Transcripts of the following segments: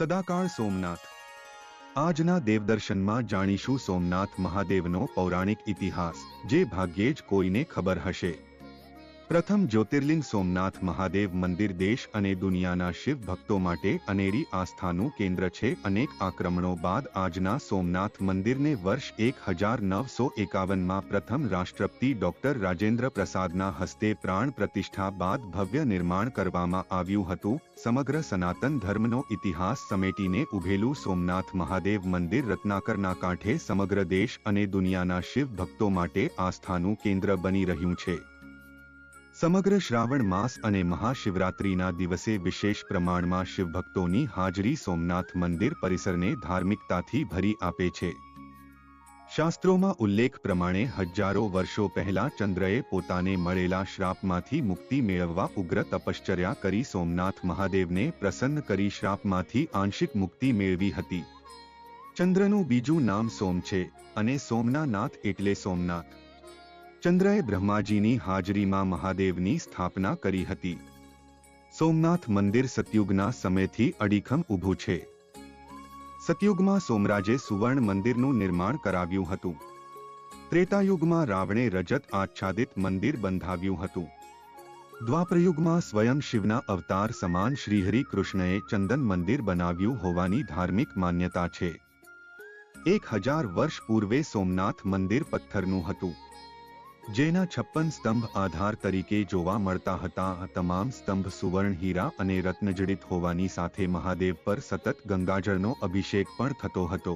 સદાકાળ સોમનાથ। આજના દેવદર્શનમાં જાણીશું સોમનાથ મહાદેવનો પૌરાણિક ઇતિહાસ, જે ભાગ્યે જ કોઈને ખબર હશે। પ્રથમ જ્યોતિર્લિંગ સોમનાથ મહાદેવ મંદિર દેશ અને દુનિયાના શિવ ભક્તો માટે અનેરી આસ્થાનું કેન્દ્ર છે। અનેક આક્રમણો બાદ આજના સોમનાથ મંદિરને વર્ષ 1951માં પ્રથમ રાષ્ટ્રપતિ ડોક્ટર રાજેન્દ્ર પ્રસાદના હસ્તે પ્રાણ પ્રતિષ્ઠા બાદ ભવ્ય નિર્માણ કરવામાં આવ્યું હતું। સમગ્ર સનાતન ધર્મનો ઇતિહાસ સમેટીને ઉભેલું સોમનાથ મહાદેવ મંદિર રત્નાકરના કાંઠે સમગ્ર દેશ અને દુનિયાના શિવ ભક્તો માટે આસ્થાનું કેન્દ્ર બની રહ્યું છે। સમગ્ર શ્રાવણ માસ અને મહાશિવરાત્રિના દિવસે વિશેષ પ્રમાણમાં શિવભક્તોની હાજરી સોમનાથ મંદિર પરિસરને ધાર્મિકતાથી ભરી આપે છે। શાસ્ત્રોમાં ઉલ્લેખ પ્રમાણે હજારો વર્ષો પહેલા ચંદ્રએ પોતાને મળેલા શ્રાપમાંથી મુક્તિ મેળવવા ઉગ્ર તપશ્ચર્યા કરી સોમનાથ મહાદેવને પ્રસન્ન કરી શ્રાપમાંથી આંશિક મુક્તિ મેળવી હતી। ચંદ્રનું બીજું નામ સોમ છે અને સોમના નાથ એટલે સોમનાથ। ચંદ્રએ બ્રહ્માજીની હાજરીમાં મહાદેવની સ્થાપના કરી હતી। સોમનાથ મંદિર સતયુગના સમયથી અડીખમ ઊભું છે। સતયુગમાં સોમરાજે સુવર્ણ મંદિરનું નિર્માણ કરાવ્યું હતું। ત્રેતાયુગમાં રાવણે રજત આચ્છાદિત મંદિર બંધાવ્યું હતું। દ્વાપરયુગમાં સ્વયં શિવના અવતાર સમાન શ્રીહરિ કૃષ્ણએ ચંદન મંદિર બનાવ્યું હોવાની ધાર્મિક માન્યતા છે। 1000 વર્ષ પૂર્વે સોમનાથ મંદિર પથ્થરનું હતું, જેના 56 સ્તંભ આધાર તરીકે જોવા મળતા હતા। આ તમામ સ્તંભ સુવર્ણ, હીરા અને રત્નજડિત હોવાની સાથે મહાદેવ પર સતત ગંગાજળનો અભિષેક પણ થતો હતો।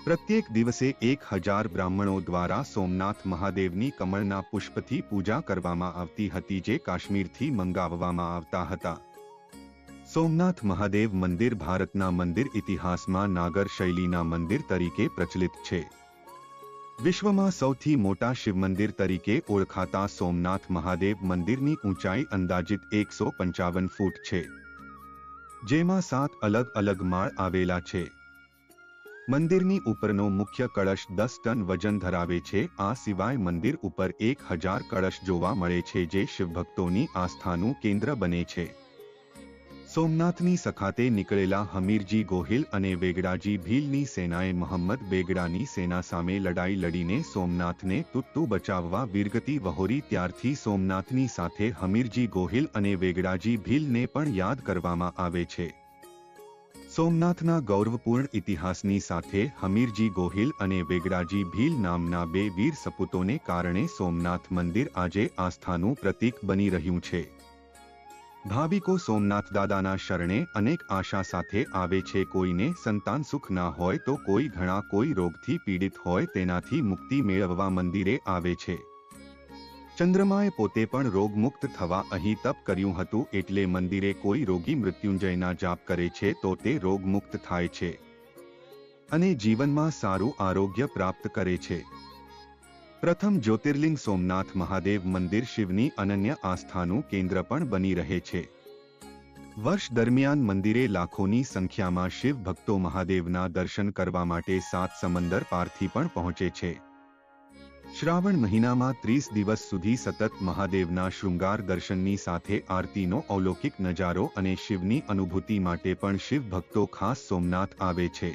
પ્રત્યેક દિવસે 1000 બ્રાહ્મણો દ્વારા સોમનાથ મહાદેવની કમળના પુષ્પથી પૂજા કરવામાં આવતી હતી, જે કાશ્મીરથી મંગાવવામાં આવતા હતા। સોમનાથ મહાદેવ મંદિર ભારતના મંદિર ઇતિહાસમાં નાગર શૈલીના મંદિર તરીકે પ્રચલિત છે। વિશ્વમાં સૌથી મોટા શિવ મંદિર તરીકે ઓળખાતા સોમનાથ મહાદેવ મંદિરની ઊંચાઈ અંદાજિત 155 ફૂટ છે, જેમાં 7 અલગ અલગ માળ આવેલા છે। મંદિરની ઉપરનો મુખ્ય કળશ 10 ટન વજન ધરાવે છે। આ સિવાય મંદિર ઉપર 1000 કળશ જોવા મળે છે, જે શિવભક્તોની આસ્થાનું કેન્દ્ર બને છે। સોમનાથની સખાતે નીકળેલા હમીરજી ગોહિલ અને વેગડાજી ભીલની સેનાએ મોહમ્મદ બેગડાની સેના સામે લડાઈ લડીને સોમનાથને તૂટતું બચાવવા વીરગતિ વહોરી। ત્યારથી સોમનાથની સાથે હમીરજી ગોહિલ અને વેગડાજી ભીલને પણ યાદ કરવામાં આવે છે। સોમનાથના ગૌરવપૂર્ણ ઇતિહાસની સાથે હમીરજી ગોહિલ અને વેગડાજી ભીલ નામના 2 વીર સપૂતોને કારણે સોમનાથ મંદિર આજે આસ્થાનું પ્રતીક બની રહ્યું છે। ભાવિકો સોમનાથ દાદાના શરણે અનેક આશા સાથે આવે છે। કોઈને સંતાન સુખ ના હોય તો કોઈ ઘણા કોઈ રોગથી પીડિત હોય તેનાથી મુક્તિ મેળવવા મંદિરે આવે છે। ચંદ્રમાએ પોતે પણ રોગમુક્ત થવા અહીં તપ કર્યું હતું, એટલે મંદિરે કોઈ રોગી મૃત્યુંજયના જાપ કરે છે તો તે રોગમુક્ત થાય છે અને જીવનમાં સારું આરોગ્ય પ્રાપ્ત કરે છે। પ્રથમ જ્યોતિર્લિંગ સોમનાથ મહાદેવ મંદિર શિવની અનન્ય આસ્થાનું કેન્દ્ર પણ બની રહે છે। વર્ષ દરમિયાન મંદિરે લાખોની સંખ્યામાં શિવ ભક્તો મહાદેવના દર્શન કરવા માટે 7 સમંદર પારથી પણ પહોંચે છે। શ્રાવણ મહિનામાં 30 દિવસ સુધી સતત મહાદેવના શૃંગાર દર્શનની સાથે આરતીનો અલૌકિક નજારો અને શિવની અનુભૂતિ માટે પણ શિવ ભક્તો ખાસ સોમનાથ આવે છે।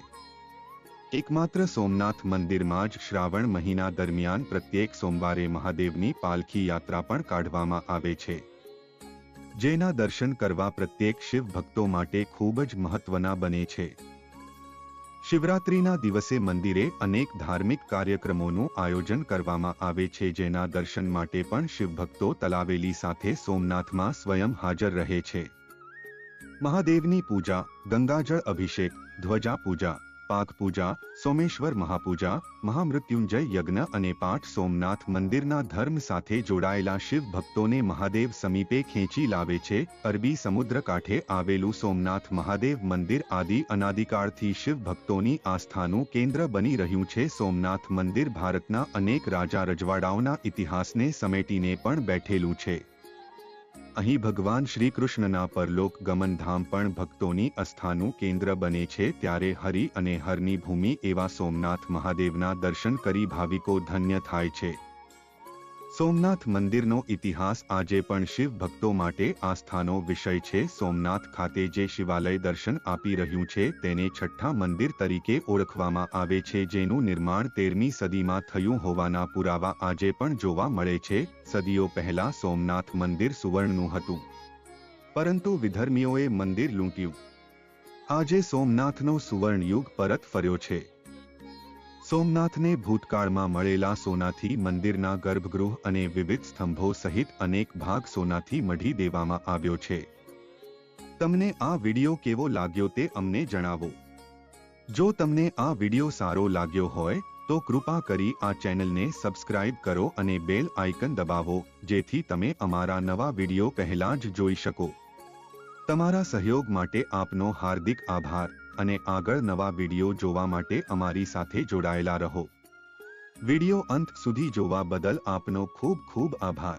એકમાત્ર સોમનાથ મંદિરમાં જ શ્રાવણ મહિના દરમિયાન પ્રત્યેક સોમવારે મહાદેવની પાલખી યાત્રા પણ કાઢવામાં આવે છે, જેના દર્શન કરવા પ્રત્યેક શિવ ભક્તો માટે ખૂબ જ મહત્વના બને છે। શિવરાત્રિના દિવસે મંદિરે અનેક ધાર્મિક કાર્યક્રમોનું આયોજન કરવામાં આવે છે, જેના દર્શન માટે પણ શિવભક્તો તલાવેલી સાથે સોમનાથમાં સ્વયં હાજર રહે છે। મહાદેવની પૂજા, ગંગાજળ અભિષેક, ધ્વજા પૂજા, પાક પૂજા, સોમેશ્વર મહાપૂજા, મહામૃત્યુંજય યજ્ઞ અને પાઠ સોમનાથ મંદિરના ધર્મ સાથે જોડાયેલા શિવ ભક્તોને મહાદેવ સમીપે ખેંચી લાવે છે। અરબી સમુદ્ર કાંઠે આવેલું સોમનાથ મહાદેવ મંદિર આદિ અનાદિકાળથી શિવ ભક્તોની આસ્થાનું કેન્દ્ર બની રહ્યું છે। સોમનાથ મંદિર ભારતના અનેક રાજા રજવાડાઓના ઇતિહાસને સમેટીને પણ બેઠેલું છે। અહીં ભગવાન શ્રી કૃષ્ણના પરલોક ગમન ધામ પણ ભક્તોની આસ્થાનું કેન્દ્ર બને છે। ત્યારે હરિ અને હરની ભૂમિ એવા સોમનાથ મહાદેવના દર્શન કરી ભાવિકો ધન્ય થાય છે। સોમનાથ મંદિરનો ઇતિહાસ આજે પણ શિવ ભક્તો માટે આસ્થાનો વિષય છે. સોમનાથ ખાતે જે શિવાલય દર્શન આપી રહ્યું છે તેને છઠ્ઠા મંદિર તરીકે ઓળખવામાં આવે છે, જેનું નિર્માણ 13મી સદીમાં થયું હોવાના પુરાવા આજે પણ જોવા મળે છે. સદીઓ પહેલા સોમનાથ મંદિર સુવર્ણનું હતું, પરંતુ વિધર્મીઓએ મંદિર લૂંટ્યું. આજે સોમનાથનો સુવર્ણ યુગ પરત ફર્યો છે. સોમનાથને ભૂતકાળમાં મળેલા સોનાથી મંદિરના ગર્ભગૃહ અને વિવિધ સ્તંભો સહિત અનેક ભાગ સોનાથી મઢી દેવામાં આવ્યો છે. તમને આ વિડિયો કેવો લાગ્યો તે અમને જણાવો. જો તમને આ વિડિયો સારો લાગ્યો હોય તો કૃપા કરી આ ચેનલને સબસ્ક્રાઇબ કરો અને બેલ આઇકન દબાવો, જેથી તમે અમારા નવા વિડિયો પહેલા જ જોઈ શકો. તમારા સહયોગ માટે આપનો હાર્દિક આભાર અને આગળ નવા વિડિયો જોવા માટે અમારી સાથે જોડાયેલા રહો. વિડિયો અંત સુધી જોવા બદલ આપનો ખૂબ ખૂબ આભાર.